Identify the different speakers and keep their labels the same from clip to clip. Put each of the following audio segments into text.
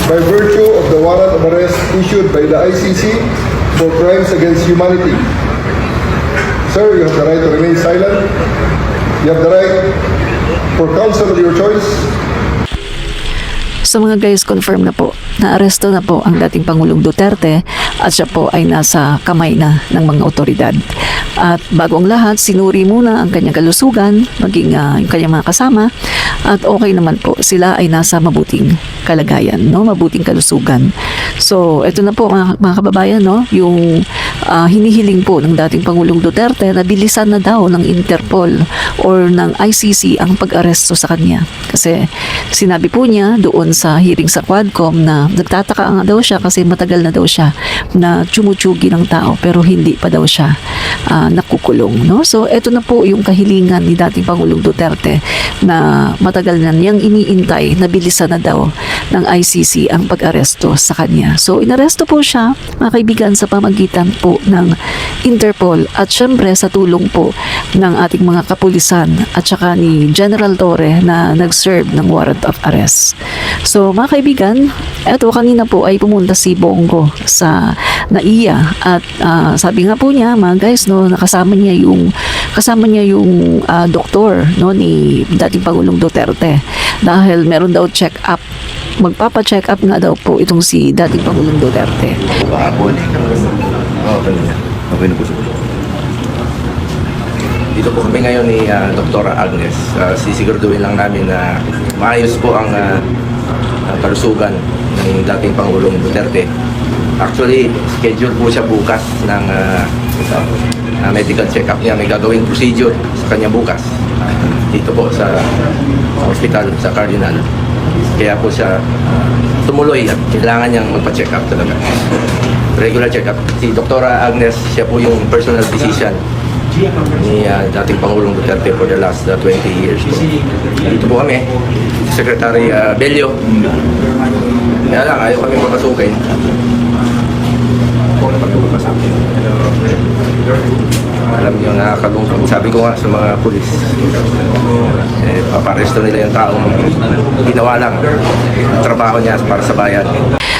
Speaker 1: by virtue of the warrant of arrest issued by the ICC for crimes against humanity. Sir, you have the right to remain silent. You have the right for counsel of your choice.
Speaker 2: So mga guys, confirm na po, na-aresto na po ang dating Pangulong Duterte at siya po ay nasa kamay na ng mga otoridad. At bago ang lahat, sinuri muna ang kanyang kalusugan, maging yung kanyang mga kasama, at okay naman po, sila ay nasa mabuting kalagayan, no? Mabuting kalusugan. So, ito na po mga kababayan, no? Yung hinihiling po ng dating Pangulong Duterte na bilisan na daw ng Interpol or ng ICC ang pag-aresto sa kanya. Kasi sinabi po niya doon sa hearing sa Quadcom na nagtataka nga daw siya kasi matagal na daw siya na tsumutsugi ng tao pero hindi pa daw siya nakukulong, no? So eto na po yung kahilingan ni dating Pangulong Duterte na matagal na niyang iniintay na bilisan na daw ng ICC ang pag-aresto sa kanya. So inaresto po siya, mga kaibigan, sa pamagitan po ng Interpol at syempre sa tulong po ng ating mga kapulisan at saka ni General Torre na nag-serve ng warrant of arrest. So mga kaibigan, eto kanina po ay pumunta si Bongo sa NAIA at sabi nga po niya, mga guys, no, kasama niya yung doktor, no, ni dating Pangulong Duterte dahil meron daw check up, magpapa-check up nga daw po itong si dating Pangulong Duterte.
Speaker 3: Okay na po siya. Dito po kami ngayon ni Dr. Agnes. Sisiguraduhin lang namin na maayos po ang kalusugan ng dating Pangulong Duterte. Actually, schedule po siya bukas ng medical check-up niya. May gagawing procedure sa kanya bukas. Dito po sa hospital, sa Cardinal. Kaya po siya tumuloy at kailangan niyang magpa-check up talaga. Regular check-up. Si Dr. Agnes, siya po yung personal physician ni dating Pangulong Duterte for the last 20 years. Dito po kami, Secretary Bello. Kaya lang, ayaw kami papasukin. Alam niyo, nakakalungkot. Sabi ko nga sa mga pulis, paparesto nila yung taong ginawa lang ang trabaho niya para sa bayan.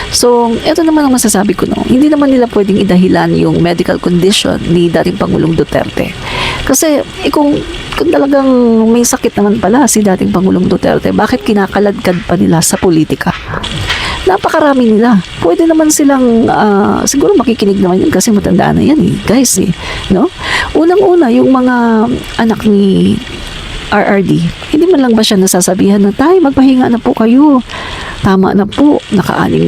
Speaker 2: So, ito naman ang masasabi ko, no. Hindi naman nila pwedeng idahilan yung medical condition ni dating Pangulong Duterte. Kasi, kung talagang may sakit naman pala si dating Pangulong Duterte, bakit kinakaladkad pa nila sa politika? Napakarami nila. Pwede naman silang, siguro makikinig naman yan kasi matanda na yan, guys, no? Unang-una, yung mga anak ni RRD, hindi man lang ba siya nasasabihan na, tay, magpahinga na po kayo. Tama na po, naka-anim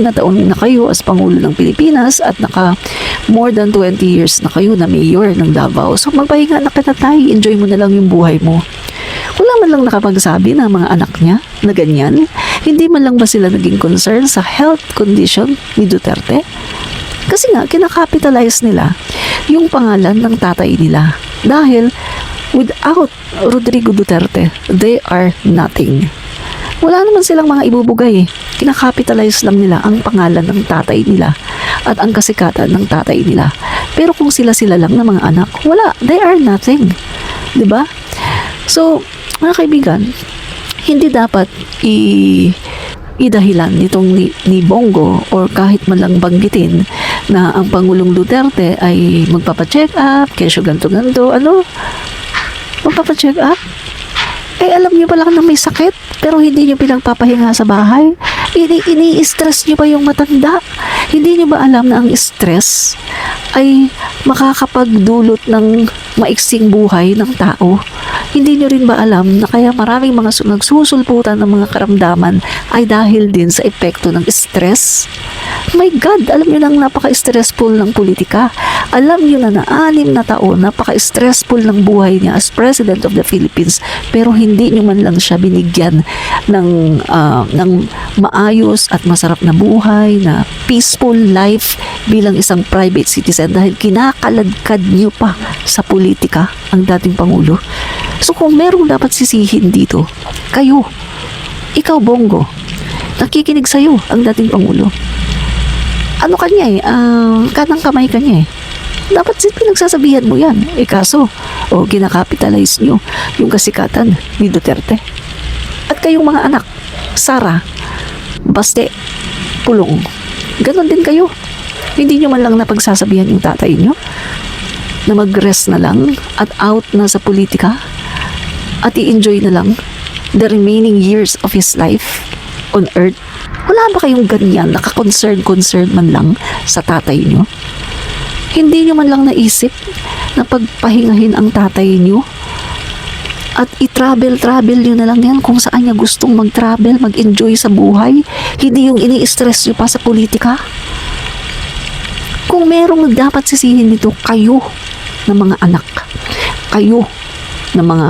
Speaker 2: na taon na kayo as Pangulo ng Pilipinas at more than 20 years na kayo na mayor ng Davao. So magpahinga na kita, tay, enjoy mo na lang yung buhay mo. Wala man lang nakapagsabi ng mga anak niya na ganyan. Hindi man lang ba sila naging concern sa health condition ni Duterte? Kasi nga, kinakapitalize nila yung pangalan ng tatay nila. Dahil without Rodrigo Duterte, they are nothing. Wala naman silang mga ibubugay. Kinakapitalize lang nila ang pangalan ng tatay nila at ang kasikatan ng tatay nila. Pero kung sila-sila lang na mga anak, wala. They are nothing. Diba? So, mga kaibigan, hindi dapat idahilan nitong ni Bongo or kahit man lang banggitin na ang Pangulong Duterte ay magpapacheck up, kesyo ganto-ganto, magpapacheck up. Alam niyo pala na may sakit pero hindi niyo pinagpapahinga sa bahay. Ini-stress niyo pa yung matanda. Hindi niyo ba alam na ang stress ay makakapagdulot ng maiksing buhay ng tao? Hindi nyo rin ba alam na kaya maraming mga nagsusulputan ng mga karamdaman ay dahil din sa epekto ng stress? My God, alam nyo nang napaka-stressful ng politika. Alam nyo na 6 na taon, napaka-stressful ng buhay niya as President of the Philippines, pero hindi nyo man lang siya binigyan ng maayos at masarap na buhay, na peaceful life bilang isang private citizen dahil kinakaladkad nyo pa sa politika ang dating Pangulo. So kung merong dapat sisihin dito, kayo, ikaw Bongo, nakikinig sa'yo ang dating Pangulo. Ano kanya kanang kamay kanya dapat pinagsasabihan mo yan. Kaso, kinakapitalize nyo yung kasikatan ni Duterte. At kayong mga anak, Sara, baste, pulong. Ganon din kayo. Hindi nyo man lang napagsasabihan yung tatay nyo na mag-rest na lang at out na sa politika at i-enjoy na lang the remaining years of his life on earth. Wala ba kayong ganyan, naka-concern man lang sa tatay nyo? Hindi nyo man lang naisip na pagpahingahin ang tatay nyo at i-travel nyo na lang yan kung saan niya gustong mag-travel, mag-enjoy sa buhay. Hindi yung ini-stress nyo pa sa politika. Kung merong dapat sisihin nito, kayo na mga anak. Kayo na mga,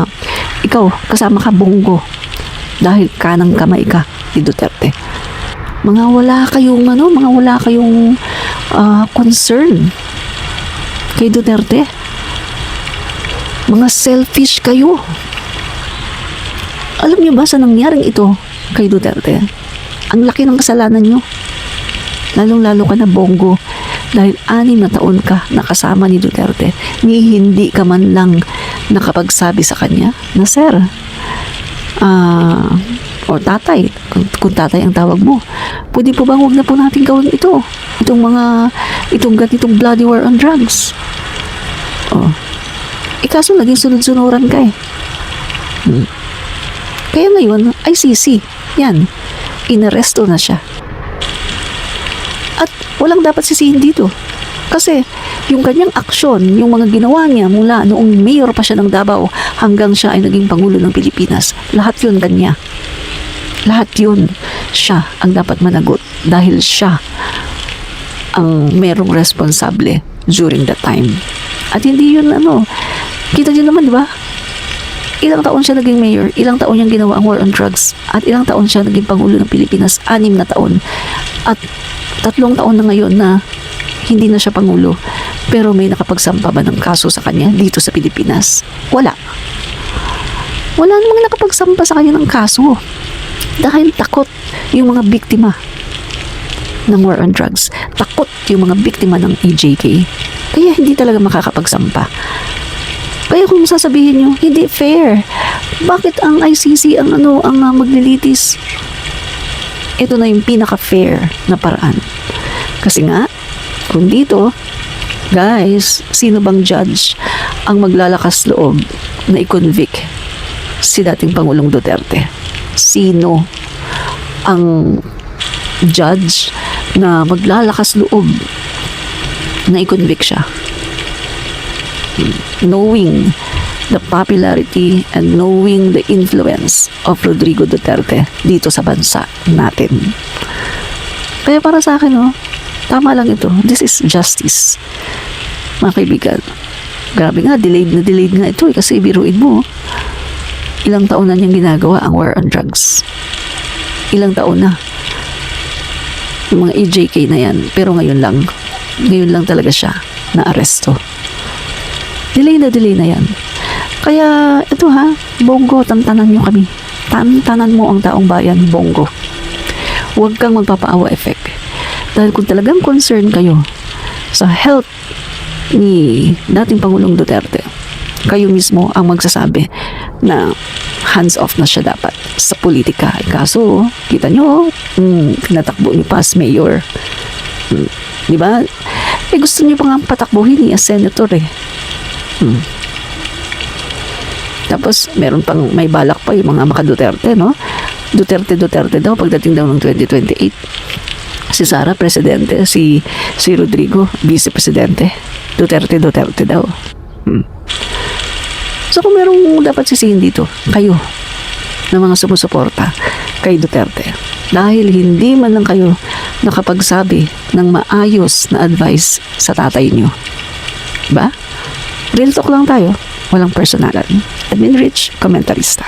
Speaker 2: ikaw, kasama ka Bongo. Dahil kanang kamay ka ni Duterte. Mga wala kayong concern kay Duterte. Mga selfish kayo. Alam niyo ba sa nangyaring ito kay Duterte? Ang laki ng kasalanan niyo. Lalong-lalo ka na Bongo. Dahil 6 na taon ka nakasama ni Duterte, ni hindi ka man lang nakapagsabi sa kanya na, sir, o tatay, kung tatay ang tawag mo, pwede po bang huwag na po natin gawin ito? Itong bloody war on drugs. Kaso naging sunod-sunuran ka eh. Kaya ngayon, ICC, yan, inaresto na siya. At walang dapat sisihin dito. Kasi yung kanyang aksyon, yung mga ginawa niya mula noong mayor pa siya ng Davao hanggang siya ay naging Pangulo ng Pilipinas, lahat yun kanya. Lahat yun, siya ang dapat managot dahil siya ang merong responsable during that time. At hindi yun kita niyo naman, di ba? Ilang taon siya naging mayor, ilang taon niyang ginawa ang war on drugs, at ilang taon siya naging Pangulo ng Pilipinas, 6 na taon. At 3 taon na ngayon na hindi na siya Pangulo, pero may nakapagsampa ba ng kaso sa kanya dito sa Pilipinas? Wala namang nakapagsampa sa kanya ng kaso dahil takot yung mga biktima ng war on drugs, takot yung mga biktima ng EJK, kaya hindi talaga makakapagsampa. Kaya kung sasabihin nyo, hindi fair, bakit ang ICC ang maglilitis? Ito na yung pinaka-fair na paraan. Kasi nga, kung dito, guys, sino bang judge ang maglalakas loob na i-convict si dating Pangulong Duterte? Sino ang judge na maglalakas loob na i-convict siya? Knowing the popularity and knowing the influence of Rodrigo Duterte dito sa bansa natin. Kaya para sa akin, tama lang ito. This is justice. Mga kaibigan, grabe nga, delayed nga ito kasi biruin mo, ilang taon na niyang ginagawa ang war on drugs. Ilang taon na. Yung mga EJK na yan. Pero ngayon lang talaga siya na-aresto. Delay na yan. Kaya ito Bongo, tantanan nyo kami. Tantanan mo ang taong bayan, Bongo. Huwag kang magpapaawa effect. Dahil kung talagang concern kayo sa health ni dating Pangulong Duterte, kayo mismo ang magsasabi na hands off na siya dapat sa politika. Kaso, kita nyo, tinatakbo niyo pa as mayor. Di ba? Gusto niyo pa nga patakbuhin as senator eh. Tapos meron pang may balak pa yung mga maka-Duterte, Duterte daw pagdating daw ng 2028. Si Sara presidente, si Rodrigo vice-presidente. Duterte daw. So kung merong dapat sisihin dito, kayo na mga sumusuporta kay Duterte, dahil hindi man lang kayo nakapagsabi ng maayos na advice sa tatay nyo. Diba? Real talk lang tayo. Walang personalan. Admin Rich, komentarista.